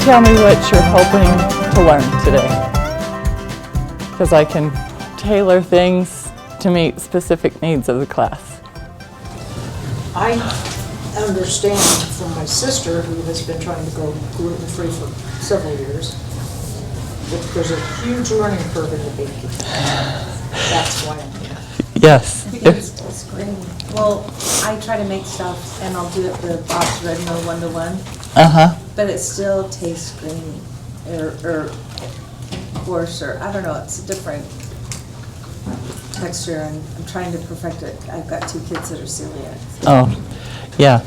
tell me what you're hoping to learn today, because I can tailor things to meet specific needs of the class. I understand from my sister, who has been trying to go gluten-free for several years, that there's a huge learning curve in the baking. That's why I'm here. Yes. Because it's grainy. Well, I try to make stuff and I'll do it the box red mill 1-to-1, but it still tastes grainy or coarse, or I don't know, it's a different texture, and I'm trying to perfect it. I've got 2 kids that are celiac. So. Oh, yeah.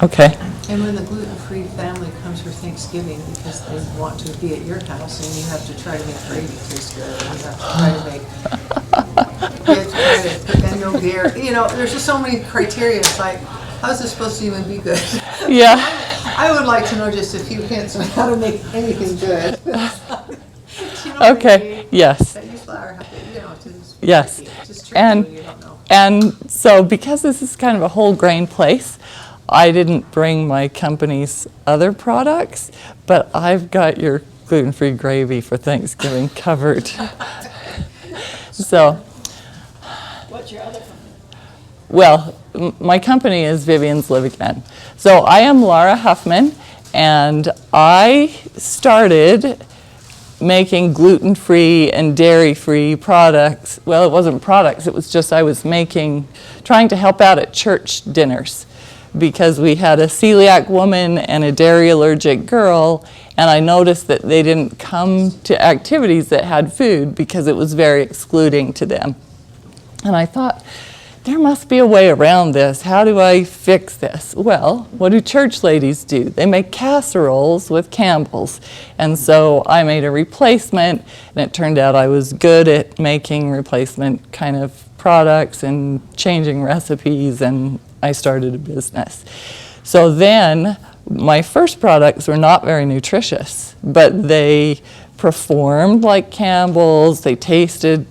Okay. And when the gluten-free family comes for Thanksgiving, because they want to be at your house, and you have to try to make gravy taste good, and you have to try to make, and no beer, you know, there's just so many criteria. It's like, how's this supposed to even be good? Yeah. I would like to know just a few hints on how to make anything good. You know what Okay. I mean? Yes. That use flour, have to, you know, to just Yes. it's just tricky And when you don't know. and so because this is kind of a whole grain place, I didn't bring my company's other products, but I've got your gluten-free gravy for Thanksgiving covered. So, What's your other company? well, my company is Vivian's Live Again. So I am Laura Huffman, and I started making gluten-free and dairy-free products. Well, it wasn't products, it was just I was trying to help out at church dinners, because we had a celiac woman and a dairy allergic girl, and I noticed that they didn't come to activities that had food because it was very excluding to them. And I thought, there must be a way around this. How do I fix this? Well, what do church ladies do? They make casseroles with Campbell's. And so I made a replacement, and it turned out I was good at making replacement kind of products and changing recipes, and I started a business. So then my first products were not very nutritious, but they performed like Campbell's. They tasted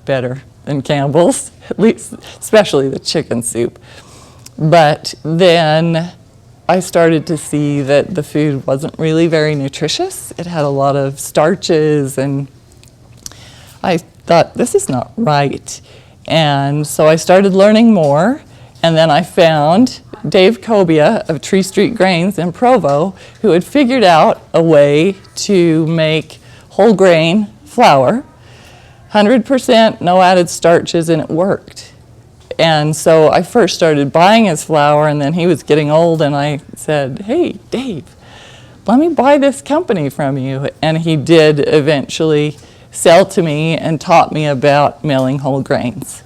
better than Campbell's, at least, especially the chicken soup. But then I started to see that the food wasn't really very nutritious. It had a lot of starches, and I thought, this is not right. And so I started learning more, and then I found Dave Cobia of Tree Street Grains in Provo, who had figured out a way to make whole grain flour, 100%, no added starches, and it worked. And so I first started buying his flour, and then he was getting old, and I said, hey, Dave, let me buy this company from you. And he did eventually sell to me and taught me about milling whole grains.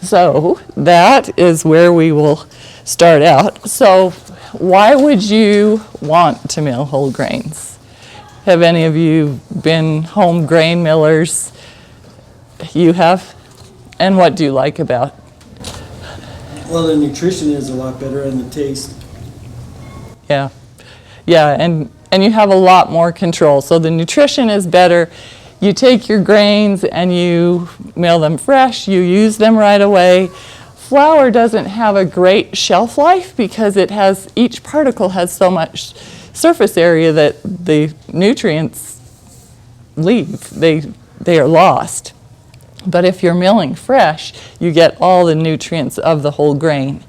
So that is where we will start out. So why would you want to mill whole grains? Have any of you been home grain millers? You have? And what do you like about? Well, the nutrition is a lot better, and the taste. Yeah, and you have a lot more control. So the nutrition is better. You take your grains and you mill them fresh. You use them right away. Flour doesn't have a great shelf life because each particle has so much surface area that the nutrients leave. They are lost. But if you're milling fresh, you get all the nutrients of the whole grain.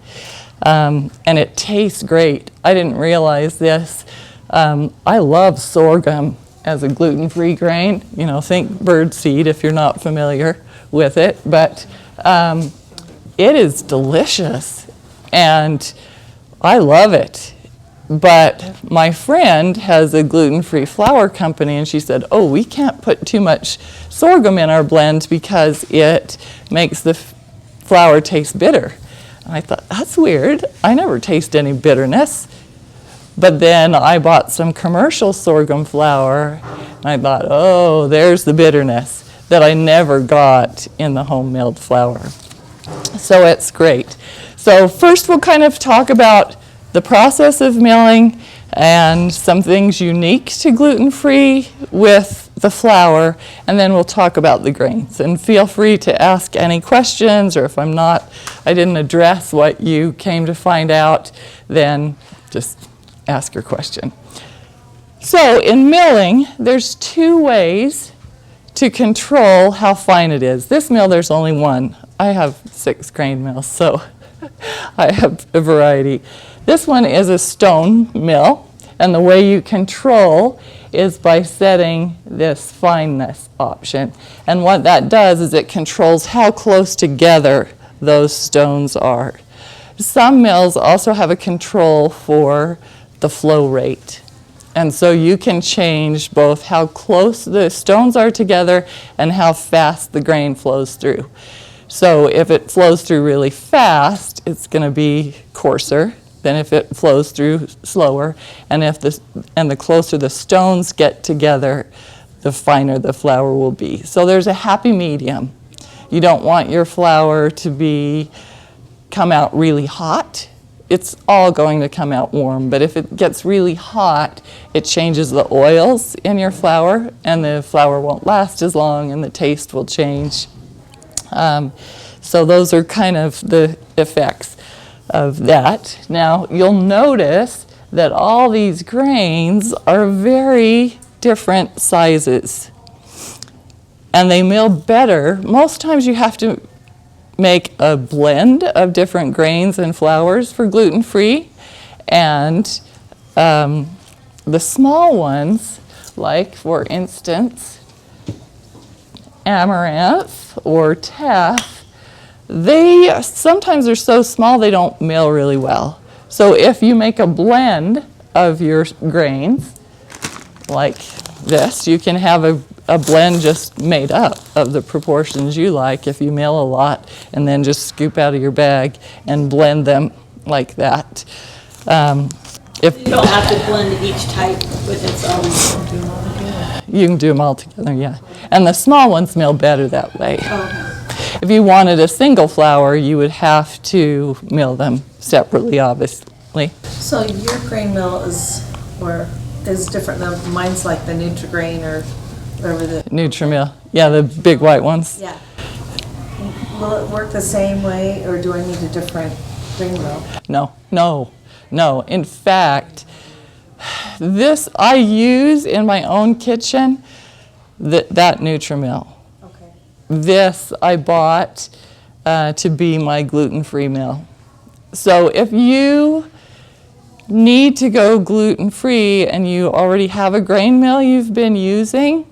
And it tastes great. I didn't realize this. I love sorghum as a gluten-free grain. You know, think bird seed if you're not familiar with it. But it is delicious, and I love it. But my friend has a gluten-free flour company, and she said, oh, we can't put too much sorghum in our blend because it makes the flour taste bitter. And I thought, that's weird. I never taste any bitterness. But then I bought some commercial sorghum flour, and I thought, oh, there's the bitterness that I never got in the home milled flour. So it's great. So first we'll kind of talk about the process of milling and some things unique to gluten-free with the flour, and then we'll talk about the grains. And feel free to ask any questions, or if I didn't address what you came to find out, then just ask your question. So in milling, there's 2 ways to control how fine it is. This mill, there's only one. I have 6 grain mills, so I have a variety. This one is a stone mill, and the way you control is by setting this fineness option. And what that does is it controls how close together those stones are. Some mills also have a control for the flow rate. And so you can change both how close the stones are together and how fast the grain flows through. So if it flows through really fast, it's going to be coarser than if it flows through slower. And the closer the stones get together, the finer the flour will be. So there's a happy medium. You don't want your flour to come out really hot. It's all going to come out warm, but if it gets really hot, it changes the oils in your flour, and the flour won't last as long, and the taste will change. So those are kind of the effects of that. Now, you'll notice that all these grains are very different sizes, and they mill better. Most times you have to make a blend of different grains and flours for gluten-free, and the small ones, like for instance amaranth or teff, they sometimes are so small they don't mill really well. So if you make a blend of your grains like this, you can have a blend just made up of the proportions you like if you mill a lot, and then just scoop out of your bag and blend them like that. If You don't have to blend each type with its own. you can do them all together, yeah. And the small ones mill better that way. Okay. If you wanted a single flour, you would have to mill them separately, obviously. So your grain mill is different than mine's, like the Nutri-Grain or whatever the. Nutri-Mill, yeah, the big white ones. Yeah. Will it work the same way, or do I need a different grain mill? No. In fact, this I use in my own kitchen, that Nutri-Mill. Okay. This I bought to be my gluten-free mill. So if you need to go gluten-free and you already have a grain mill you've been using,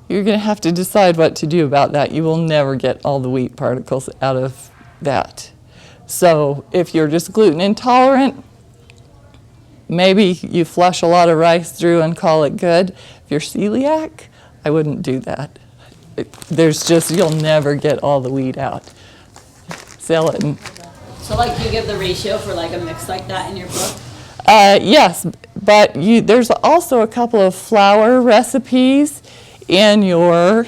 you're going to have to decide what to do about that. You will never get all the wheat particles out of that. So if you're just gluten intolerant, maybe you flush a lot of rice through and call it good. If you're celiac, I wouldn't do that. You'll never get all the wheat out. Sell it. So like you give the ratio for like a mix like that in your book? Yes, but there's also a couple of flour recipes in your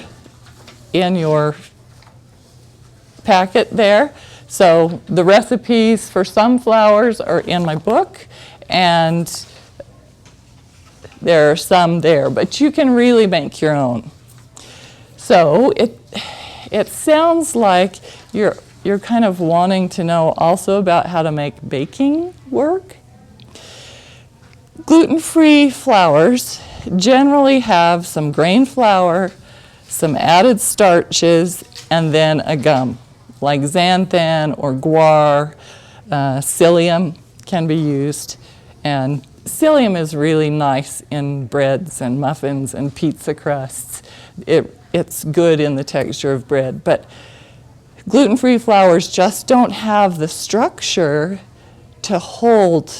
packet there. So the recipes for some flours are in my book, and there are some there, but you can really make your own. So it sounds like you're kind of wanting to know also about how to make baking work. Gluten-free flours generally have some grain flour, some added starches, and then a gum, like xanthan or guar. Psyllium can be used, and psyllium is really nice in breads and muffins and pizza crusts. It's good in the texture of bread, but gluten-free flours just don't have the structure to hold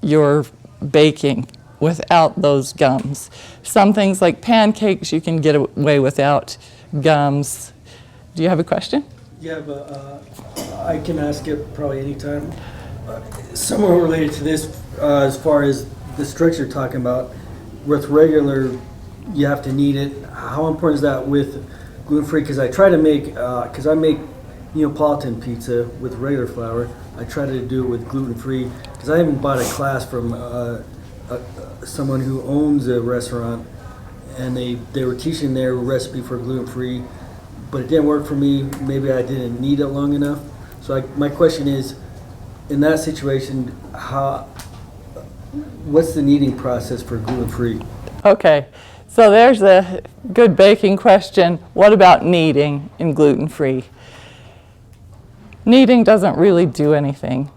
your baking without those gums. Some things like pancakes you can get away without gums. Do you have a question? Yeah, but I can ask it probably anytime. Somewhat related to this, as far as the structure you're talking about, with regular, you have to knead it. How important is that with gluten-free? Because I try to make, because I make Neapolitan pizza with regular flour. I try to do it with gluten-free, because I even bought a class from someone who owns a restaurant, and they were teaching their recipe for gluten-free, but it didn't work for me. Maybe I didn't knead it long enough. So my question is, in that situation, how what's the kneading process for gluten-free? Okay, so there's a good baking question. What about kneading in gluten-free? Kneading doesn't really do anything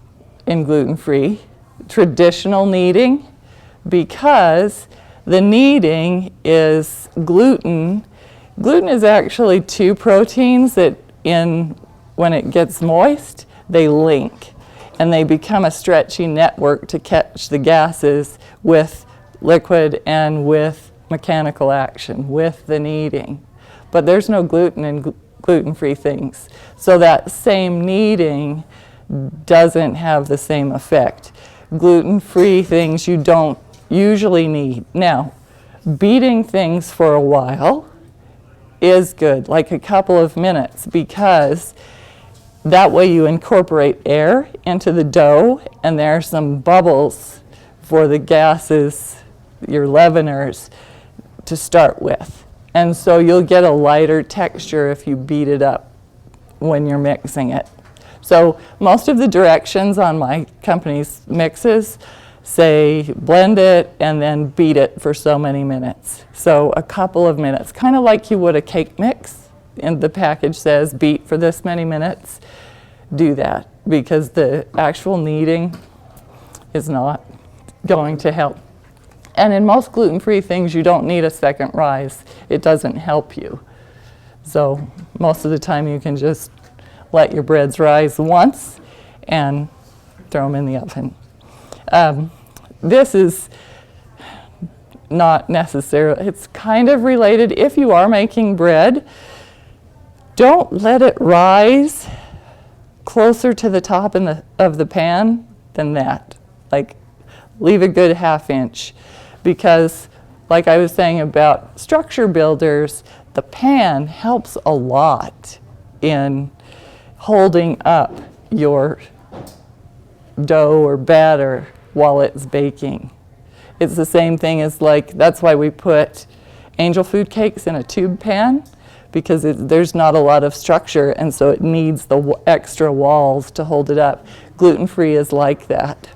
in gluten-free, traditional kneading, because the kneading is gluten. Gluten is actually two proteins that when it gets moist, they link and they become a stretchy network to catch the gases with liquid and with mechanical action, with the kneading. But there's no gluten in gluten-free things. So that same kneading doesn't have the same effect. Gluten-free things you don't usually knead. Now, beating things for a while is good, like a couple of minutes, because that way you incorporate air into the dough and there are some bubbles for the gases, your leaveners, to start with. And so you'll get a lighter texture if you beat it up when you're mixing it. So most of the directions on my company's mixes say blend it and then beat it for so many minutes. So a couple of minutes, kind of like you would a cake mix. And the package says beat for this many minutes. Do that, because the actual kneading is not going to help. And in most gluten-free things, you don't need a second rise. It doesn't help you. So most of the time you can just let your breads rise once and throw them in the oven. This is not necessarily, it's kind of related. If you are making bread, don't let it rise closer to the top of the pan than that. Like, leave a good ½ inch, because like I was saying about structure builders, the pan helps a lot in holding up your dough or batter while it's baking. It's the same thing as, like, that's why we put angel food cakes in a tube pan, because there's not a lot of structure, and so it needs the extra walls to hold it up. Gluten-free is like that.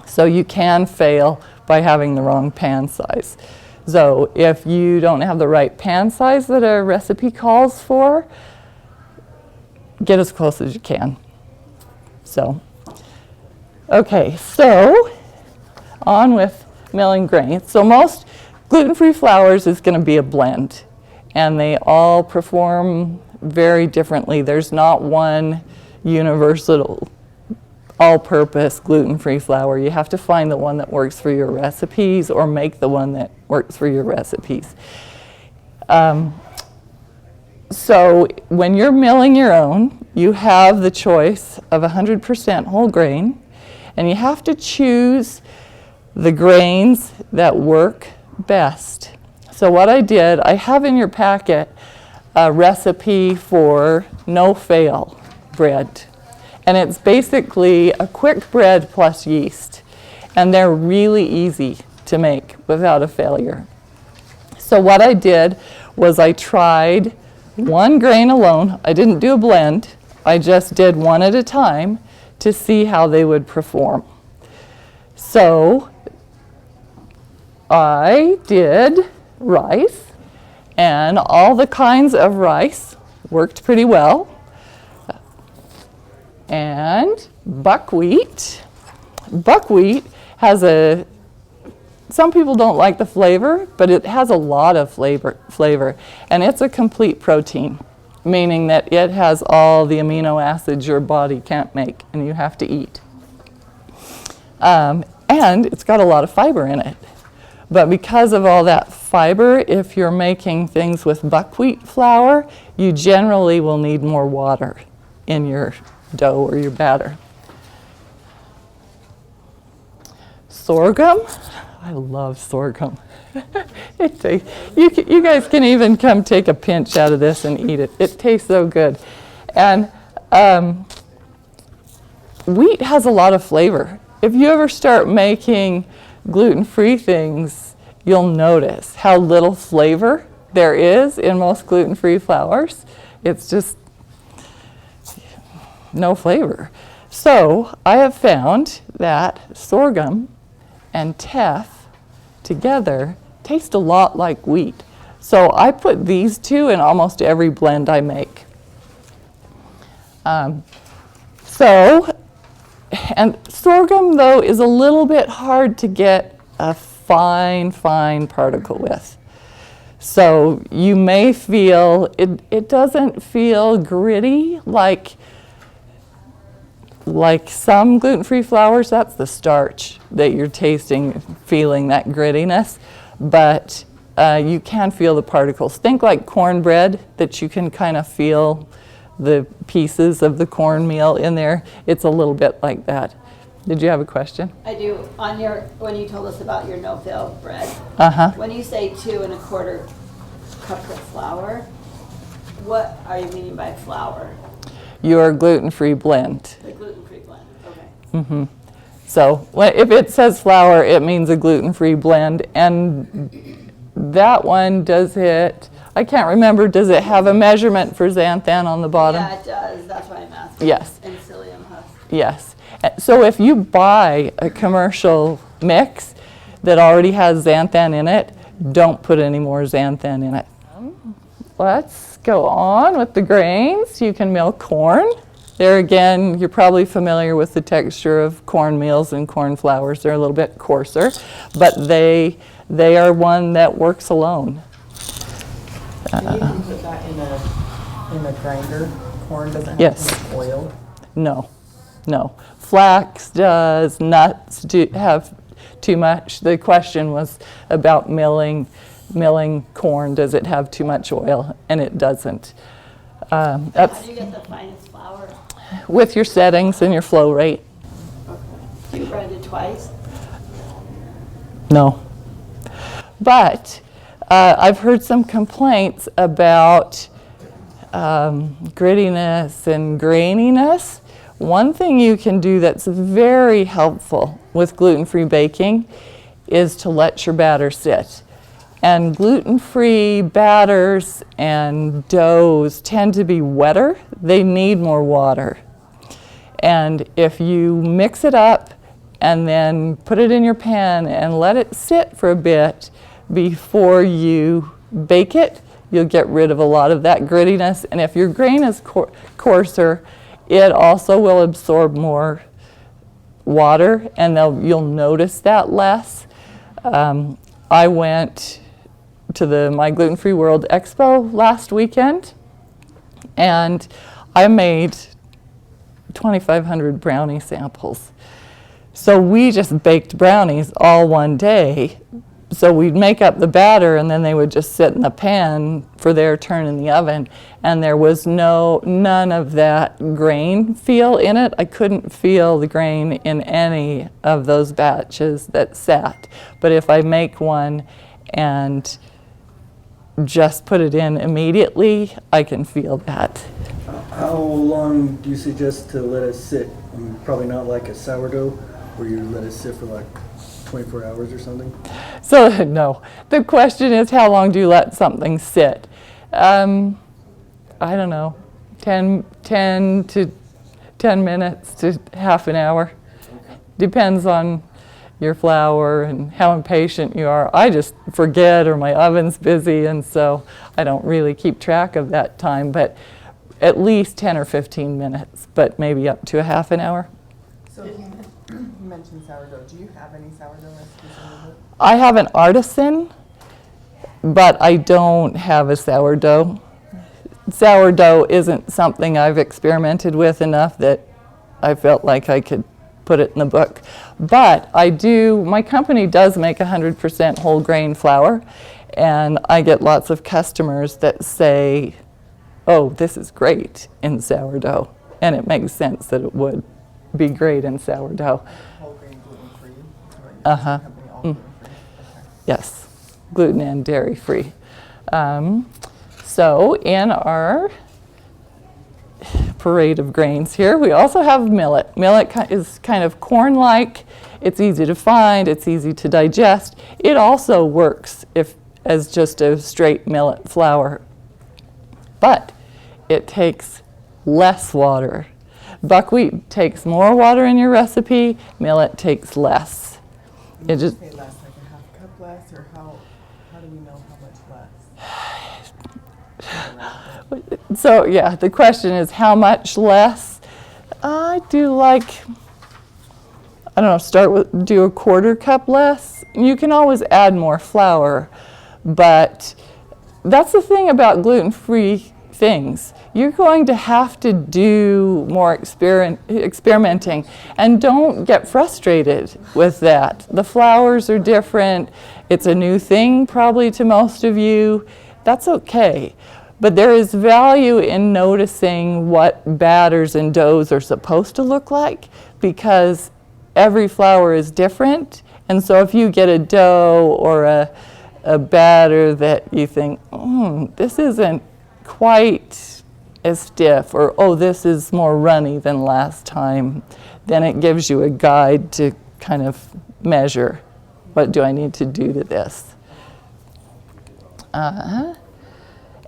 So you can fail by having the wrong pan size. So if you don't have the right pan size that a recipe calls for, get as close as you can. So, okay, so on with milling grains. So most gluten-free flours is going to be a blend, and they all perform very differently. There's not one universal all-purpose gluten-free flour. You have to find the one that works for your recipes, or make the one that works for your recipes. So when you're milling your own, you have the choice of 100% whole grain, and you have to choose the grains that work best. So what I did, I have in your packet a recipe for no-fail bread. And it's basically a quick bread plus yeast. And they're really easy to make without a failure. So what I did was I tried one grain alone. I didn't do a blend. I just did one at a time to see how they would perform. So I did rice, and all the kinds of rice worked pretty well. And buckwheat. Buckwheat has some people don't like the flavor, but it has a lot of flavor. And it's a complete protein, meaning that it has all the amino acids your body can't make and you have to eat. And it's got a lot of fiber in it. But because of all that fiber, if you're making things with buckwheat flour, you generally will need more water in your dough or your batter. Sorghum. I love sorghum. You guys can even come take a pinch out of this and eat it. It tastes so good. And wheat has a lot of flavor. If you ever start making gluten-free things, you'll notice how little flavor there is in most gluten-free flours. It's just no flavor. So I have found that sorghum and teff together taste a lot like wheat. So I put these two in almost every blend I make. And sorghum, though, is a little bit hard to get a fine particle with. So you may feel, it doesn't feel gritty like some gluten-free flours. That's the starch that you're tasting, feeling that grittiness. But you can feel the particles. Think like cornbread, that you can kind of feel the pieces of the cornmeal in there. It's a little bit like that. Did you have a question? I do. When you told us about your no-fill bread, when you say 2 1/4 cups of flour, what are you meaning by flour? Your gluten-free blend. The gluten-free blend. Okay. So if it says flour, it means a gluten-free blend. And that one, does it, I can't remember, does it have a measurement for xanthan on the bottom? Yeah, it does. That's why I'm asking. Yes. And psyllium husk. Yes. So if you buy a commercial mix that already has xanthan in it, don't put any more xanthan in it. Let's go on with the grains. You can mill corn. There again, you're probably familiar with the texture of cornmeals and corn flours. They're a little bit coarser, but they are one that works alone. Can you even put that in a grinder? Corn doesn't have Yes. to be oiled? No. Flax does, nuts do have too much. The question was about milling corn. Does it have too much oil? And it doesn't. How do you get the finest flour? With your settings and your flow rate. Okay. Do you grind it twice? No. But I've heard some complaints about grittiness and graininess. One thing you can do that's very helpful with gluten-free baking is to let your batter sit. And gluten-free batters and doughs tend to be wetter. They need more water. And if you mix it up and then put it in your pan and let it sit for a bit before you bake it, you'll get rid of a lot of that grittiness. And if your grain is coarser, it also will absorb more water, and you'll notice that less. I went to the My Gluten Free World Expo last weekend, and I made 2,500 brownie samples. So we just baked brownies all one day. So we'd make up the batter, and then they would just sit in the pan for their turn in the oven. And there was none of that grain feel in it. I couldn't feel the grain in any of those batches that sat. But if I make one and just put it in immediately, I can feel that. How long do you suggest to let it sit? Probably not like a sourdough, where you let it sit for like 24 hours or something? So no, the question is, how long do you let something sit? I don't know, 10 minutes to half an hour. Depends on your flour and how impatient you are. I just forget, or my oven's busy, and so I don't really keep track of that time, but at least 10 or 15 minutes, but maybe up to a half an hour. So you mentioned sourdough. Do you have any sourdough recipes in the book? I have an artisan, but I don't have a sourdough. Sourdough isn't something I've experimented with enough that I felt like I could put it in the book. But my company does make 100% whole grain flour, and I get lots of customers that say, oh, this is great in sourdough. And it makes sense that it would be great in sourdough. Whole grain gluten free? Uh-huh. Company all gluten free? Okay. Yes, gluten and dairy free. So in our parade of grains here, we also have millet. Millet is kind of corn-like. It's easy to find. It's easy to digest. It also works as just a straight millet flour, but it takes less water. Buckwheat takes more water in your recipe. Millet takes less. You It just, say less, like a half cup less, or how do we know how much less? so yeah, the question is how much less? I do like, I don't know, do a quarter cup less. You can always add more flour, but that's the thing about gluten-free things. You're going to have to do more experimenting, and don't get frustrated with that. The flours are different. It's a new thing probably to most of you. That's okay. But there is value in noticing what batters and doughs are supposed to look like, because every flour is different. And so if you get a dough or a batter that you think, this isn't quite as stiff, or oh, this is more runny than last time, then it gives you a guide to kind of measure, what do I need to do to this?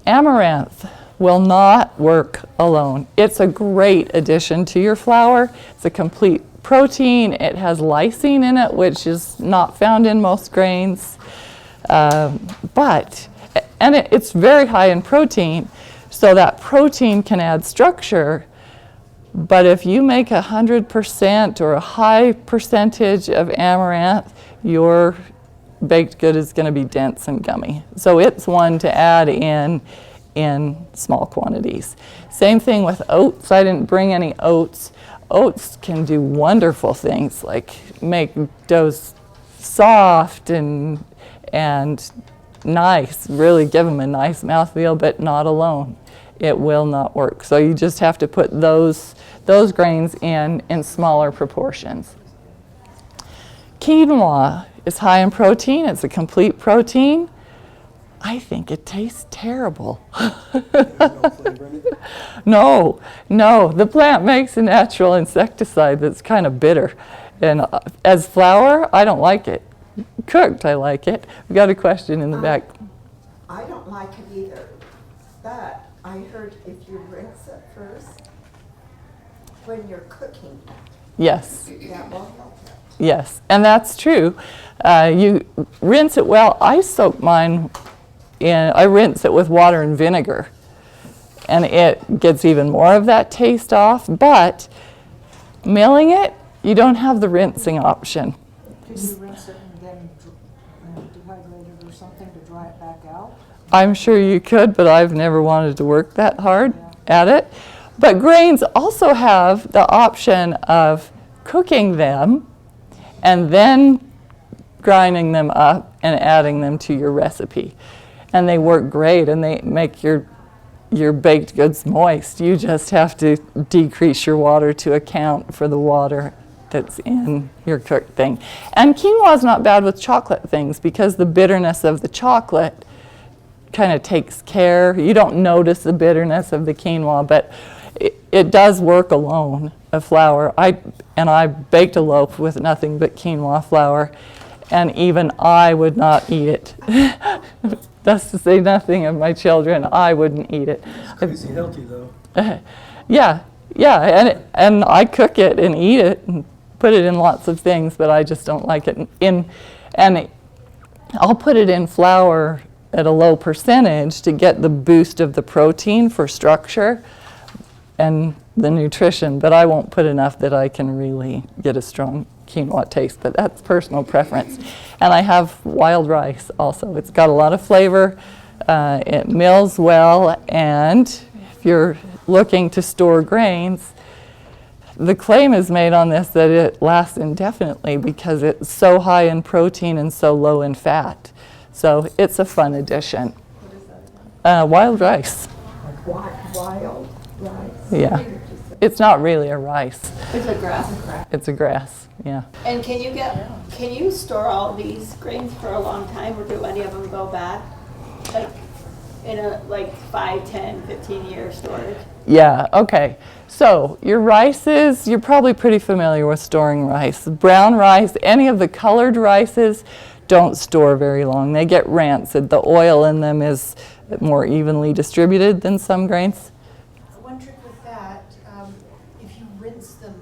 Amaranth will not work alone. It's a great addition to your flour. It's a complete protein. It has lysine in it, which is not found in most grains. It's very high in protein, so that protein can add structure. But if you make 100% or a high percentage of amaranth, your baked good is going to be dense and gummy. So it's one to add in small quantities. Same thing with oats. I didn't bring any oats. Oats can do wonderful things, like make doughs soft and nice, really give them a nice mouthfeel, but not alone. It will not work. So you just have to put those grains in smaller proportions. Quinoa is high in protein. It's a complete protein. I think it tastes terrible. No, the plant makes a natural insecticide that's kind of bitter. And as flour, I don't like it. Cooked, I like it. We got a question in the back. I don't like it either, but I heard if you rinse it first when you're cooking, Yes. that will help it. Yes, and that's true. You rinse it well. I soak mine I rinse it with water and vinegar, and it gets even more of that taste off. But milling it, you don't have the rinsing option. Can you rinse it and then dehydrate it or something to dry it back out? I'm sure you could, but I've never wanted to work that hard at it. But grains also have the option of cooking them and then grinding them up and adding them to your recipe. And they work great, and they make your baked goods moist. You just have to decrease your water to account for the water that's in your cooked thing. And quinoa is not bad with chocolate things, because the bitterness of the chocolate kind of takes care. You don't notice the bitterness of the quinoa, but it does work alone, a flour. I baked a loaf with nothing but quinoa flour, and even I would not eat it. That's to say nothing of my children. I wouldn't eat it. It's crazy healthy though. Yeah, and I cook it and eat it and put it in lots of things, but I just don't like it. I'll put it in flour at a low percentage to get the boost of the protein for structure and the nutrition, but I won't put enough that I can really get a strong quinoa taste, but that's personal preference. And I have wild rice also. It's got a lot of flavor, it mills well, and if you're looking to store grains, the claim is made on this that it lasts indefinitely because it's so high in protein and so low in fat. So it's a fun addition. Wild rice. Wild rice. Yeah. It's not really a rice. It's a grass. It's a grass, yeah. And can you store all these grains for a long time, or do any of them go bad? Like in a 5, 10, 15-year storage? Yeah, okay. So your rices, you're probably pretty familiar with storing rice. Brown rice, any of the colored rices don't store very long. They get rancid. The oil in them is more evenly distributed than some grains. One trick with that, if you rinse them,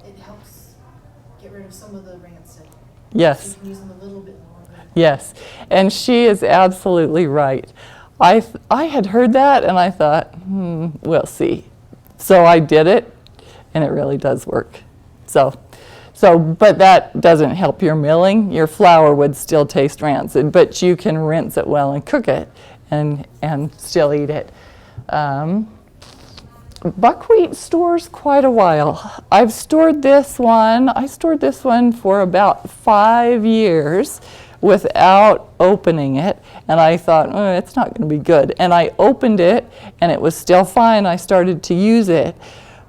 it helps get rid of some of the rancid. Yes. You can use them a little bit more. Yes, and she is absolutely right. I had heard that and I thought, we'll see. So I did it, and it really does work. But that doesn't help your milling. Your flour would still taste rancid, but you can rinse it well and cook it and still eat it. Buckwheat stores quite a while. I stored this one for about 5 years without opening it, and I thought, it's not going to be good. And I opened it, and it was still fine. I started to use it.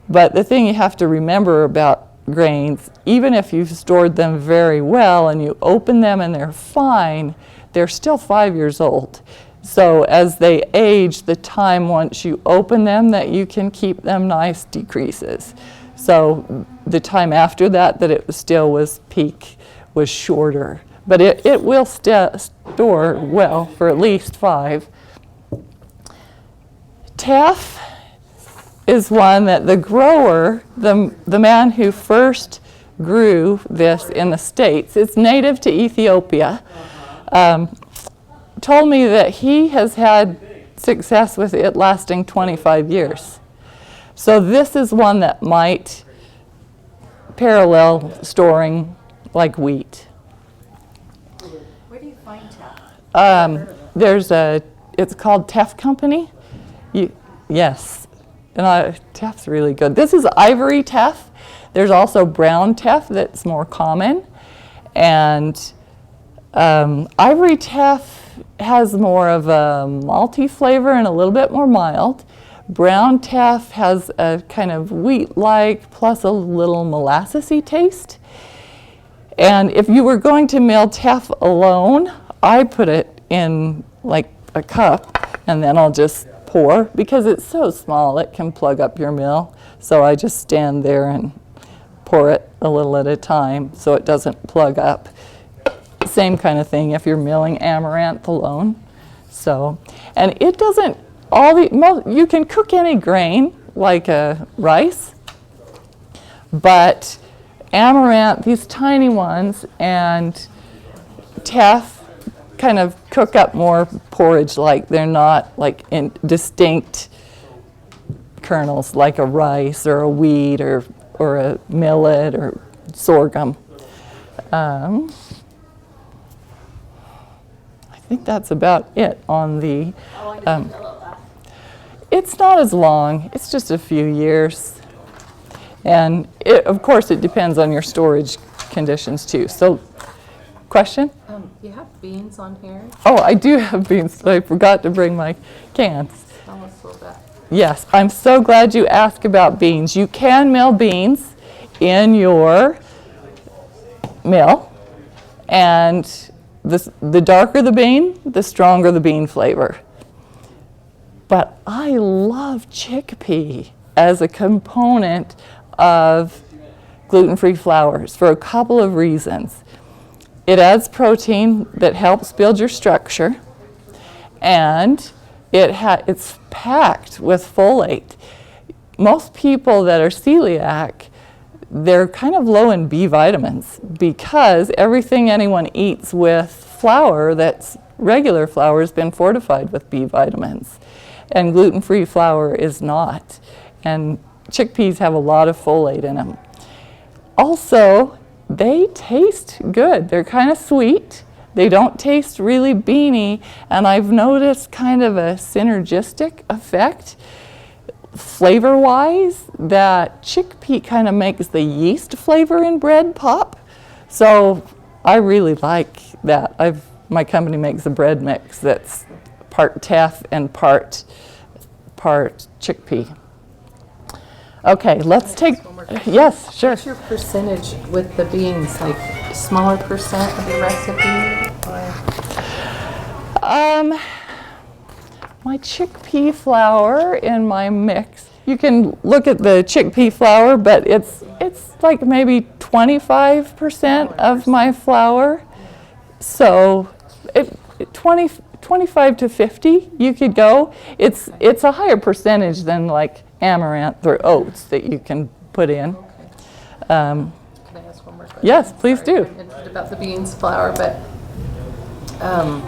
But the thing you have to remember about grains, even if you've stored them very well and you open them and they're fine, they're still 5 years old. So as they age, the time once you open them that you can keep them nice decreases. So the time after that it still was peak was shorter. But it will store well for at least 5. Teff is one that the grower, the man who first grew this in the States, it's native to Ethiopia, told me that he has had success with it lasting 25 years. So this is one that might parallel storing like wheat. Where do you find Teff? It's called Teff Company. Yes, and Teff's really good. This is ivory teff. There's also brown teff that's more common, and ivory teff has more of a malty flavor and a little bit more mild. Brown teff has a kind of wheat-like plus a little molassesy taste. And if you were going to mill teff alone, I put it in like a cup and then I'll just pour, because it's so small it can plug up your mill. So I just stand there and pour it a little at a time so it doesn't plug up. Same kind of thing if you're milling amaranth alone. So, and it doesn't, you can cook any grain like rice, but amaranth, these tiny ones, and teff kind of cook up more porridge-like. They're not like in distinct kernels like a rice or a wheat or a millet or sorghum. I think that's about it on the. How long does the millet last? It's not as long. It's just a few years. And of course, it depends on your storage conditions too. So, question? You have beans on here. Oh, I do have beans. I forgot to bring my cans. Tell us a little bit. Yes, I'm so glad you asked about beans. You can mill beans in your mill, and the darker the bean, the stronger the bean flavor. But I love chickpea as a component of gluten-free flours for a couple of reasons. It adds protein that helps build your structure, and it's packed with folate. Most people that are celiac, they're kind of low in B vitamins because everything anyone eats with flour that's regular flour has been fortified with B vitamins, and gluten-free flour is not. And chickpeas have a lot of folate in them. Also, they taste good. They're kind of sweet. They don't taste really beany, and I've noticed kind of a synergistic effect flavor-wise that chickpea kind of makes the yeast flavor in bread pop. So I really like that. My company makes a bread mix that's part teff and part chickpea. Okay, let's take, yes, sure. What's your percentage with the beans? Like smaller percent of the recipe? My chickpea flour in my mix, you can look at the chickpea flour, but it's like maybe 25% of my flour. So 25 to 50 you could go. It's a higher percentage than like amaranth or oats that you can put in. Can I ask one more more questions. Yes, please Sorry, do. I'm interested about the beans flour, but, oh,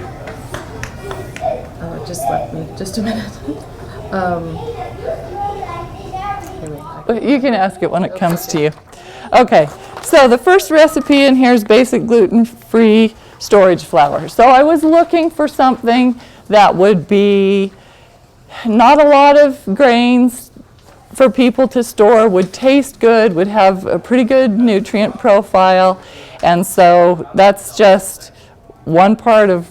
it just left me, just a minute. You can ask it when it comes to you. Okay, so the first recipe in here is basic gluten-free storage flour. So I was looking for something that would be not a lot of grains for people to store, would taste good, would have a pretty good nutrient profile. And so that's just 1 part of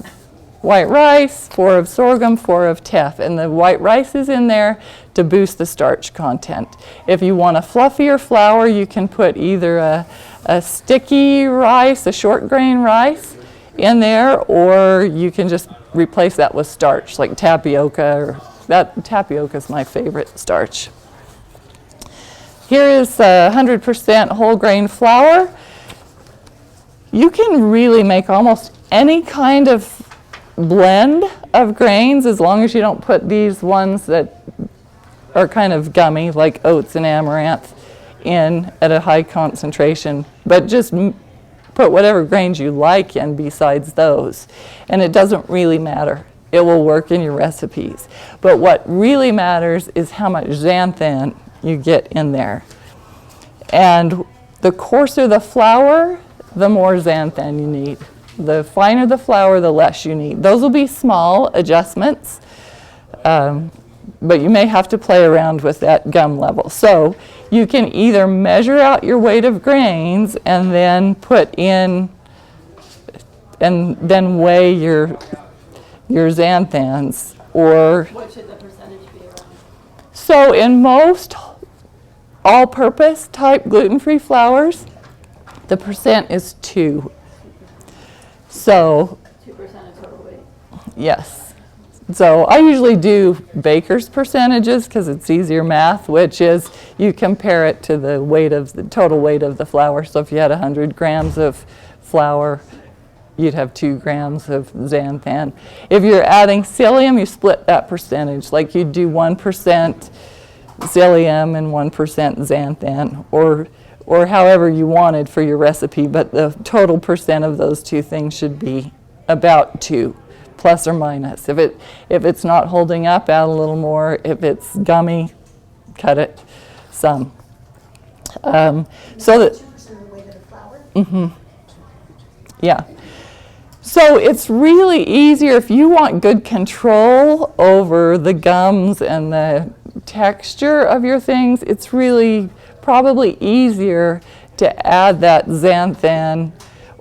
white rice, 4 of sorghum, 4 of teff. And the white rice is in there to boost the starch content. If you want a fluffier flour, you can put either a sticky rice, a short grain rice in there, or you can just replace that with starch, like tapioca. Tapioca is my favorite starch. Here is 100% whole grain flour. You can really make almost any kind of blend of grains as long as you don't put these ones that are kind of gummy, like oats and amaranth, in at a high concentration. But just put whatever grains you like in besides those. And it doesn't really matter. It will work in your recipes. But what really matters is how much xanthan you get in there. And the coarser the flour, the more xanthan you need. The finer the flour, the less you need. Those will be small adjustments, but you may have to play around with that gum level. So you can either measure out your weight of grains and then put in, and then weigh your xanthans, or... What should the percentage be around? So in most all-purpose type gluten-free flours, the percent is 2. So 2% of total weight. yes. So I usually do baker's percentages because it's easier math, which is you compare it to the weight of the total weight of the flour. So if you had 100 grams of flour, you'd have 2 grams of xanthan. If you're adding psyllium, you split that percentage. Like you'd do 1% psyllium and 1% xanthan, or however you wanted for your recipe, but the total percent of those two things should be about 2, plus or minus. If it's not holding up, add a little more. If it's gummy, cut it some. So that 2% of the weight of the flour? Mm-hmm. Yeah. So it's really easier if you want good control over the gums and the texture of your things. It's really probably easier to add that xanthan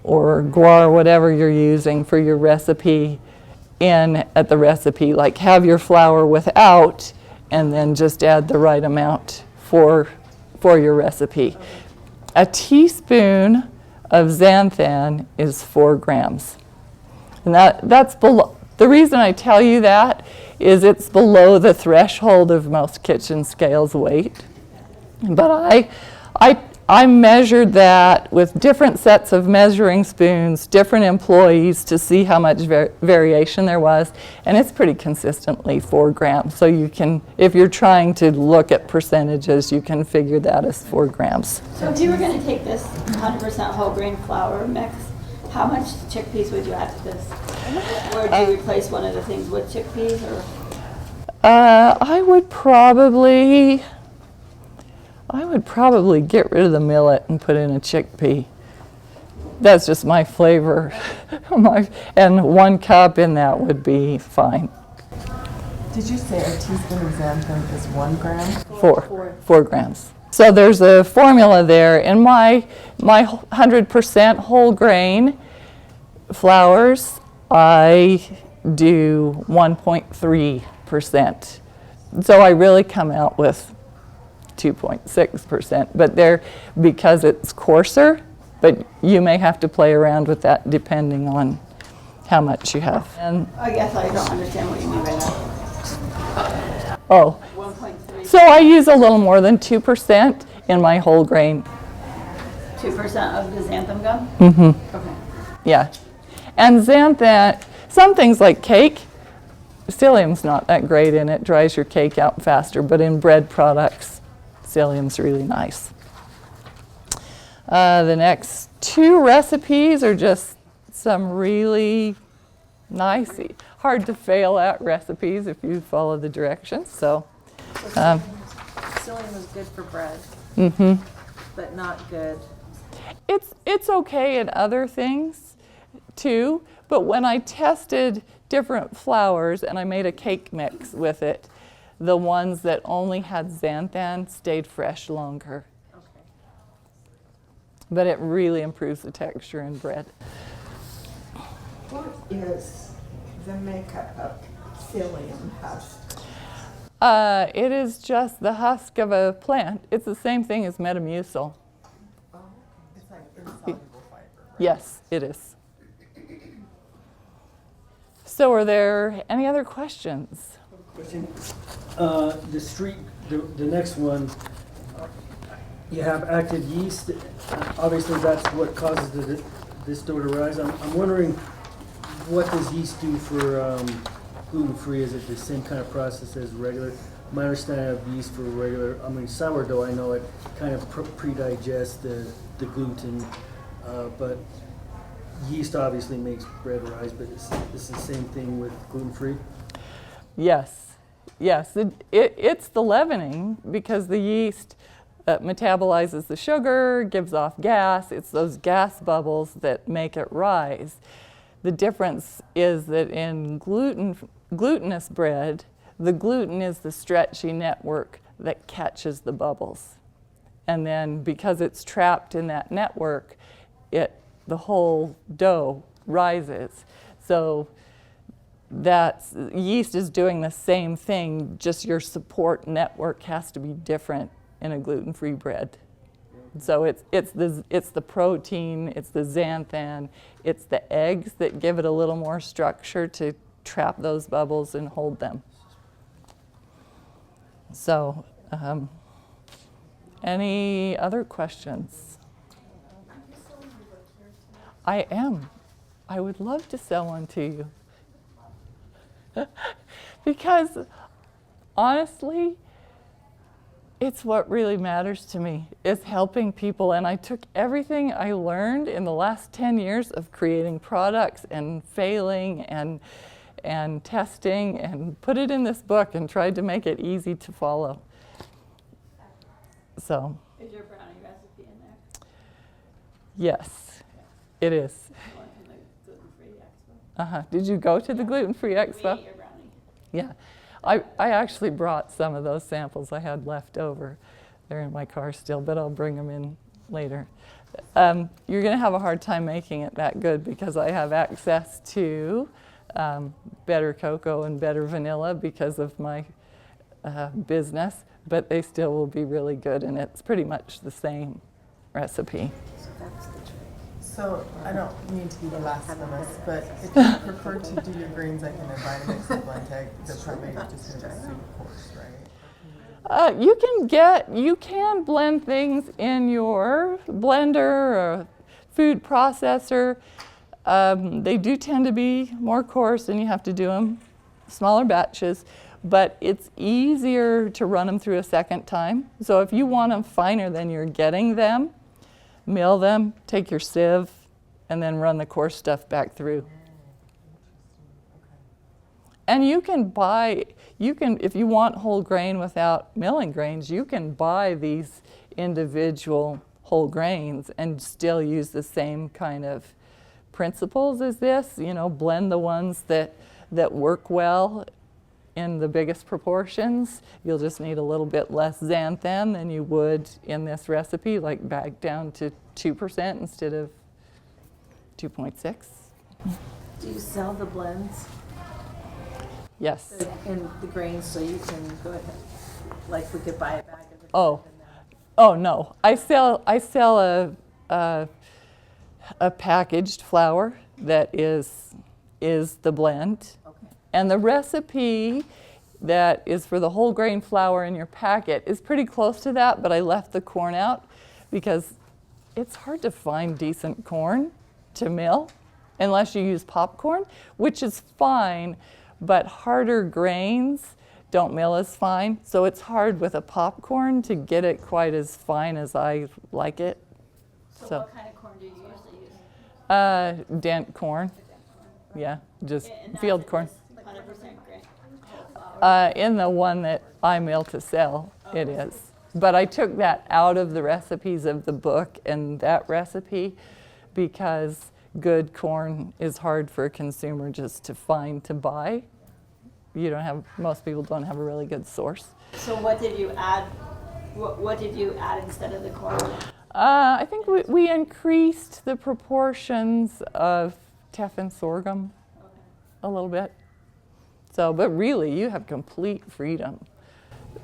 or guar, whatever you're using for your recipe, in at the recipe. Like have your flour without and then just add the right amount for your recipe. A teaspoon of xanthan is 4 grams. And that's below. The reason I tell you that is it's below the threshold of most kitchen scales weight. But I measured that with different sets of measuring spoons, different employees, to see how much variation there was, and it's pretty consistently 4 grams. So you can, if you're trying to look at percentages, you can figure that as 4 grams. So if you were going to take this 100% whole grain flour mix, how much chickpeas would you add to this? Or do you replace one of the things with chickpeas? Or? I would probably get rid of the millet and put in a chickpea. That's just my flavor. And 1 cup in that would be fine. Did you say a teaspoon of xanthan is 1 gram? 4 grams. So there's a formula there. In my 100% whole grain flours, I do 1.3%. So I really come out with 2.6%, but because it's coarser, but you may have to play around with that depending on how much you have. And I guess I don't understand what you mean by that. 1.3. So I use a little more than 2% in my whole grain. 2% of the xanthan gum? Mm-hmm. Okay. Yeah. And xanthan, some things like cake, psyllium's not that great in it, dries your cake out faster, but in bread products, psyllium's really nice. The next 2 recipes are just some really nice, hard to fail at recipes if you follow the directions. So, Psyllium is good for bread. But not good. it's okay in other things too, but when I tested different flours and I made a cake mix with it, the ones that only had xanthan stayed fresh longer. Okay. But it really improves the texture in bread. What is the makeup of psyllium husk? It is just the husk of a plant. It's the same thing as Metamucil. It's like insoluble fiber. Yes, it is. So are there any other questions? Question. The next one, you have active yeast. Obviously, that's what causes this dough to rise. I'm wondering, what does yeast do for gluten-free? Is it the same kind of process as regular? My understanding of yeast for regular, sourdough, I know it kind of pre-digests the gluten, but yeast obviously makes bread rise, but it's the same thing with gluten-free? Yes. It's the leavening because the yeast metabolizes the sugar, gives off gas. It's those gas bubbles that make it rise. The difference is that in glutinous bread, the gluten is the stretchy network that catches the bubbles. And then because it's trapped in that network, the whole dough rises. So yeast is doing the same thing, just your support network has to be different in a gluten-free bread. So it's the protein, it's the xanthan, it's the eggs that give it a little more structure to trap those bubbles and hold them. So, any other questions? I am. I would love to sell one to you. Because honestly, it's what really matters to me, is helping people. And I took everything I learned in the last 10 years of creating products and failing and testing and put it in this book and tried to make it easy to follow. So. Is your brownie recipe in there? Yes, it is. One from the Gluten Free Expo. Did you go to the Gluten Free Expo? We ate your brownie. Yeah. I actually brought some of those samples I had left over. They're in my car still, but I'll bring them in later. You're going to have a hard time making it that good because I have access to better cocoa and better vanilla because of my business, but they still will be really good, and it's pretty much the same recipe. So that's the trick. So I don't mean to be blasphemous, but if you prefer to do your greens like in a Vitamix or blend egg, they're probably just in a soup course, right? You can blend things in your blender or food processor. They do tend to be more coarse and you have to do them smaller batches, but it's easier to run them through a second time. So if you want them finer than you're getting them, mill them, take your sieve, and then run the coarse stuff back through. And if you want whole grain without milling grains, you can buy these individual whole grains and still use the same kind of principles as this. Blend the ones that work well in the biggest proportions. You'll just need a little bit less xanthan than you would in this recipe, like back down to 2% instead of 2.6. Do you sell the blends? Yes. And the grains, so you can go ahead, like we could buy a bag of the Oh. and then- Oh no, I sell a packaged flour that is the blend. Okay. And the recipe that is for the whole grain flour in your packet is pretty close to that, but I left the corn out because it's hard to find decent corn to mill unless you use popcorn, which is fine, but harder grains don't mill as fine. So it's hard with a popcorn to get it quite as fine as I like it. So what kind of corn do you use Dent corn. Yeah, just And that's field in corn. this 100% grain whole flour. In the one that I mill to sell, it is. But I took that out of the recipes of the book and that recipe because good corn is hard for a consumer just to find to buy. Most people don't have a really good source. So what did you add? What did you add instead of the corn? I think we increased the proportions of teff and sorghum a little bit. So, but really, you have complete freedom.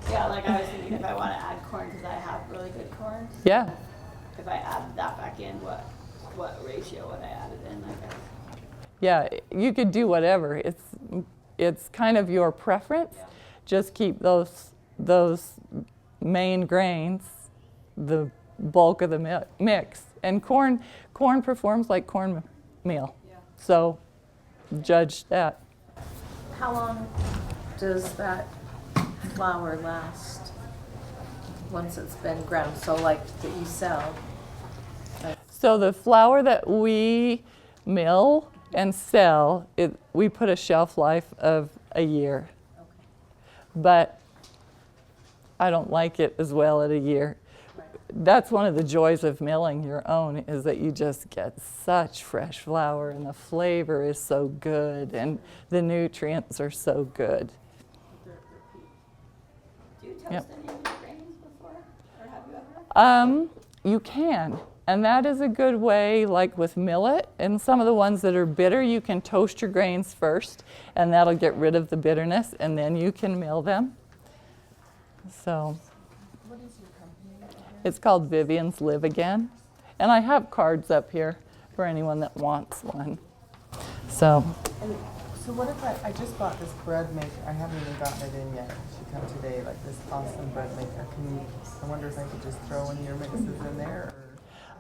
Yeah, like I was thinking if I want to add corn because I have really good corn. Yeah. If I add that back in, what ratio would I add it in? I guess. Yeah, you could do whatever. It's kind of your preference. Yeah. Just keep those main grains, the bulk of the mix. And corn performs like cornmeal. Yeah. So judge that. How long does that flour last once it's been ground? So like that you sell? So the flour that we mill and sell, we put a shelf life of a year. Okay. But I don't like it as well at a year. Right. That's one of the joys of milling your own is that you just get such fresh flour and the flavor is so good and the nutrients are so good. Do you toast any of your grains before, or have you ever? You can, and that is a good way, like with millet and some of the ones that are bitter, you can toast your grains first and that'll get rid of the bitterness and then you can mill them. So. What is your company again? It's called Vivian's Live Again. And I have cards up here for anyone that wants one. So, And so what if I just bought this bread maker, I haven't even gotten it in yet, it should come today, like this awesome bread maker. I wonder if I could just throw any of your mixes in there?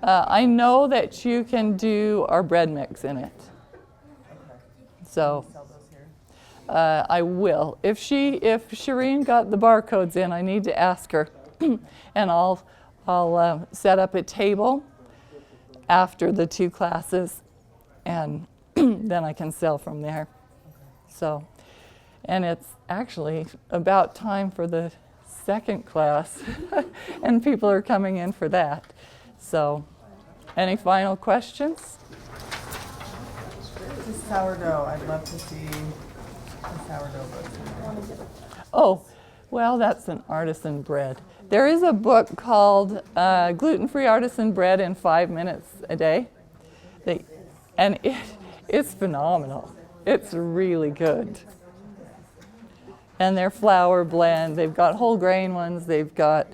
Or? I know that you can do our bread mix in it. Okay. So, Sell those here? I will. If CHIRINE got the barcodes in, I need to ask her. And I'll set up a table after the 2 classes and then I can sell from there. So, and it's actually about time for the 2nd class and people are coming in for that. So, any final questions? This sourdough, I'd love to see the sourdough books. Oh, well, that's an artisan bread. There is a book called Gluten Free Artisan Bread in 5 minutes a day. And it's phenomenal. It's really good. And their flour blend, they've got whole grain ones, they've got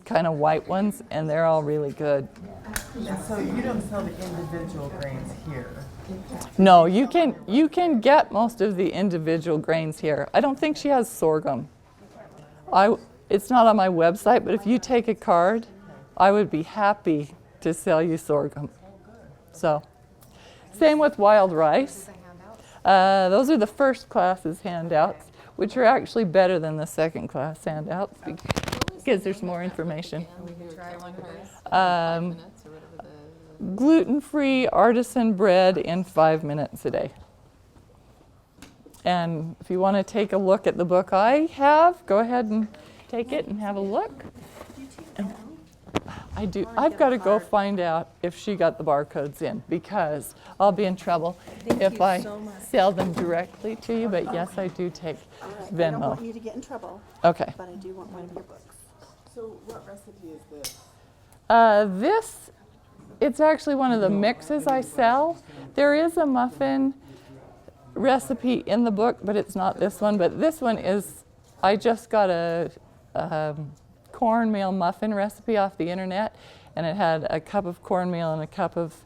kind of white ones, and they're all really good. And so you don't sell the individual grains here? No, you can get most of the individual grains here. I don't think she has sorghum. It's not on my website, but if you take a card, I would be happy to sell you sorghum. So, same with wild rice. Those are the 1st class's handouts, which are actually better than the 2nd class handouts because there's more information. Gluten Free Artisan Bread in 5 minutes a day. And if you want to take a look at the book I have, go ahead and take it and have a look. I do. I've got to go find out if she got the barcodes in because I'll be in trouble if I sell them directly to you. But yes, I do take Venmo. I don't want you to get in trouble, Okay. but I do want one of your books. So what recipe is this? It's actually one of the mixes I sell. There is a muffin recipe in the book, but it's not this one. But this one is, I just got a cornmeal muffin recipe off the internet, and it had a cup of cornmeal and a cup of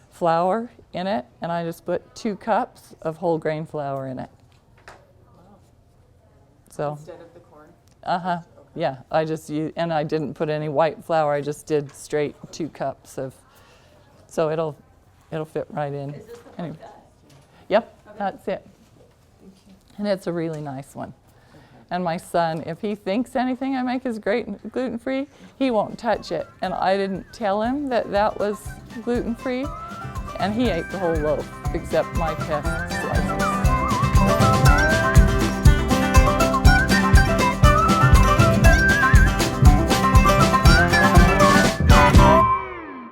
flour in it, and I just put 2 cups of whole grain flour in it. So. Instead of the corn? Uh-huh. Yeah, I just used, and I didn't put any white flour. I just did straight 2 cups of, so it'll fit right in. Is this the Anyway. book that? Yep, that's it. And it's a really nice one. And my son, if he thinks anything I make is great and gluten-free, he won't touch it. And I didn't tell him that that was gluten-free. and he ate the whole loaf except my test slices.